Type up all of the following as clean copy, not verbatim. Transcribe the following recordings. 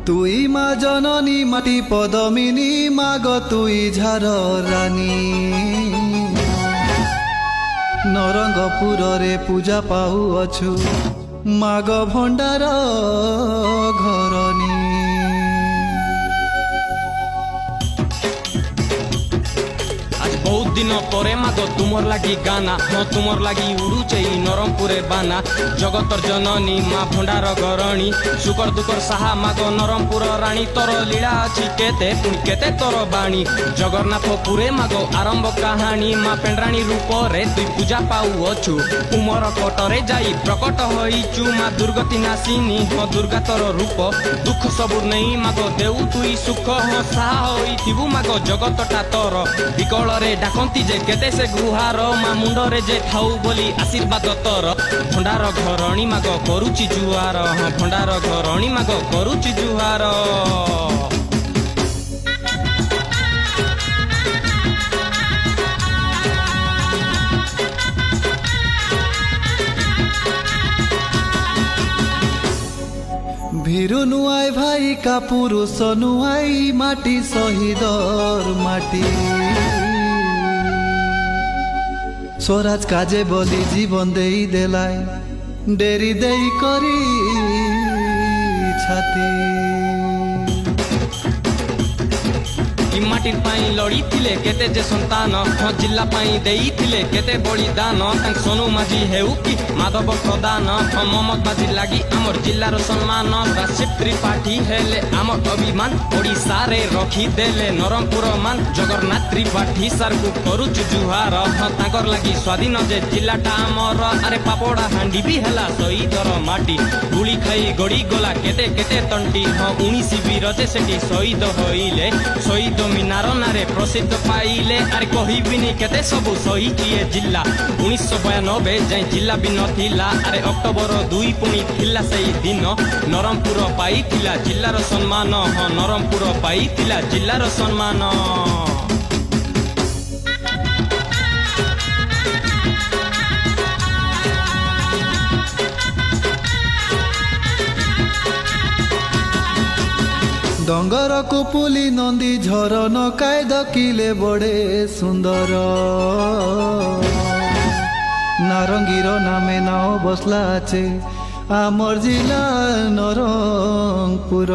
তুই মা জননী মাটি পদমিনী মাগ তুই ঝার রানী নরঙ্গপুরে পূজা পাউ অছু মাগ ভণ্ডার ঘরনী। बहुत दिन पर मागो तुमर लगी गाना हाँ तुमर लगी उड़ुचे नरमपुरे बाना जगतर जननी माँ भंडार गरणी सुकर दुकर साहा मागो नरमपुर रानी तोर लीला अच्छी केते पुणी केते तोर बाणी जगन्नाथपुरे मागो आरंभ कहानी माँ पेंड्राणी रूप रे तुई पूजा पाऊ अछु उमर कटरे जाई प्रकट होइचु माँ दुर्गति नासिनी हाँ दुर्गा तोर रूप दुख सबु नहीं मागो देऊ तुई सुख हाँ साहा होइथिबु मागो जगतटा तोर विकल रे डाकती जे केते से गुहार माँ मुंडरे जे थाऊ बोली आशीर्वाद तोर भंडार घरणी माग करुची जुहार हाँ भंडार घरणी माग करुची जुहार। ভীরু নুয়াই ভাই কাপুরুষ নুয়াই মাটি শহীদর মাটি স্বরাজ কাজে বলি জীবন দেই দেলাই ডেরি দেই করি ছাতি माटिर पाई लड़ी थिले केते जे संतान हाँ जिला पाई देई थिले केते बलिदान तांक सोनू माझी हेउ कि माधव प्रदान हाँ ममत बाजी लागी आमर जिल्लार सम्मान राशिव त्रिपाठी हेले आमर अभिमान ओडिशा रे रखी देले नरमपुर मान जगन्नाथ त्रिपाठी सार को करुचु जुहार हाँ तांकर लागी स्वाधीन जे जिल्लाटा आमर अरे पापड़ा हांडी भी हेला शहीदर माटी गुली खाई गड़ी गला केते केते तंटी हाँ 19 वीर जे सेठी शहीद होइले शहीद मीनार नारे प्रसिद्ध पाइले अरे कहबिनी केते सबु शहीद जिला 1992 जाए जिला भी नथिला अरे अक्टोबर 2 पुणी थिला सेई दिन नरमपुर पाइथिला जिल्लार सम्मान हाँ नरमपुर पाइथिला जिल्लार सम्मान। डंगर कुपुली नंदी झरन कायद किले बड़े सुंदर नारंगीर नामे नाव बसला आचे आमर जिला नरंगपुर।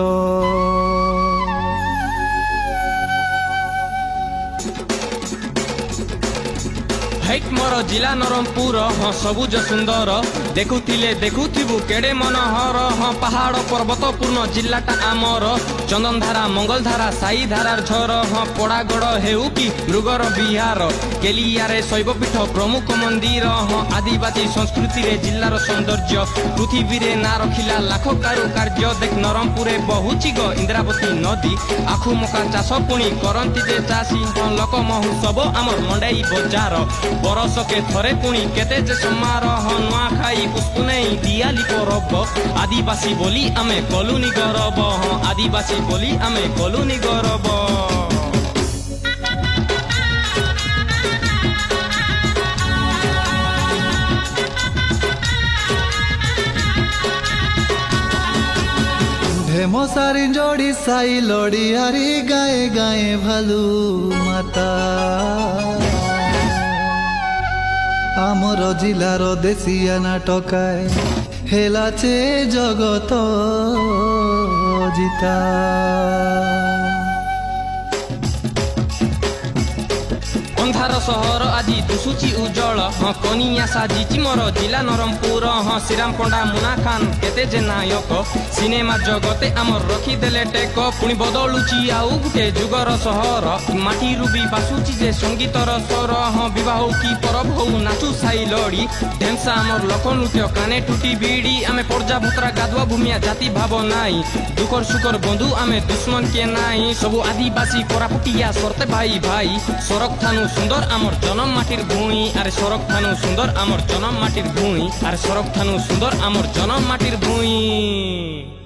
हैक मोर जिला नरमपुर हाँ सबुज सुंदर देखुथिले देखुथिबु केड़े मनोहर हाँ पहाड़ पर्वत पूर्ण जिल्लाटा आमर चंदनधारा मंगलधारा साई धारार झर हाँ पड़ागड़ हेउ कि मृगर बिहार केलियारे शैवपीठ प्रमुख मंदिर हाँ आदिवासी संस्कृति रे जिल्लार सौंदर्य पृथ्वी रे ना रखिला लाख कारुकार्य देख नरमपुरे बहुची ग इंद्रावती नदी आखु मका चाष पुणी करंती जे चाषी हाँ लोक महोत्सव आमर मंडाई बजार बरस के थरे पुणी केते जे समारोह नुआ खाई पुष्पुनेई दियाली परब आदिवासी बोली आमे कलुनी गौरव हाँ आदिवासी बोली आमे कलुनी गौरव। ढेमो सारी जोड़ी साई लड़ी हारी गाए गाए भालू माता आमर जिलार देशिया नाटकाय हेलाचे जगत जिता। अंधार सहर आदि दुसुची उज्जवल हाँ कनिया साजिची मोर जिला नरमपुर हाँ श्रीराम पंडा मुना खान केते जे नायक सिनेमा जगते आमर रखी देले टेक पुणी बदलुची आउ गुटे जुगर सहर माटी रूबी बासुची जे संगीतर स्वर हाँ विवाह की परब हो नाचु साई लड़ी ढेमसा आमर लोक नृत्य काने टूटी बीड़ी आमे पर्जा भूतरा गाधुआ भूमिया जाति भाव नाई दुकर सुकर बंधु आमे दुश्मन के नाई सबु आदिवासी कोरापुटिया सरते भाई भाई सरक थानु सुंदर आमर जन्म माटिर भूमि अरे सरक थानु सुंदर आमर जन्म माटिर भूमि अरे सरक थानु सुंदर आमर जन्म माटिर भूमि।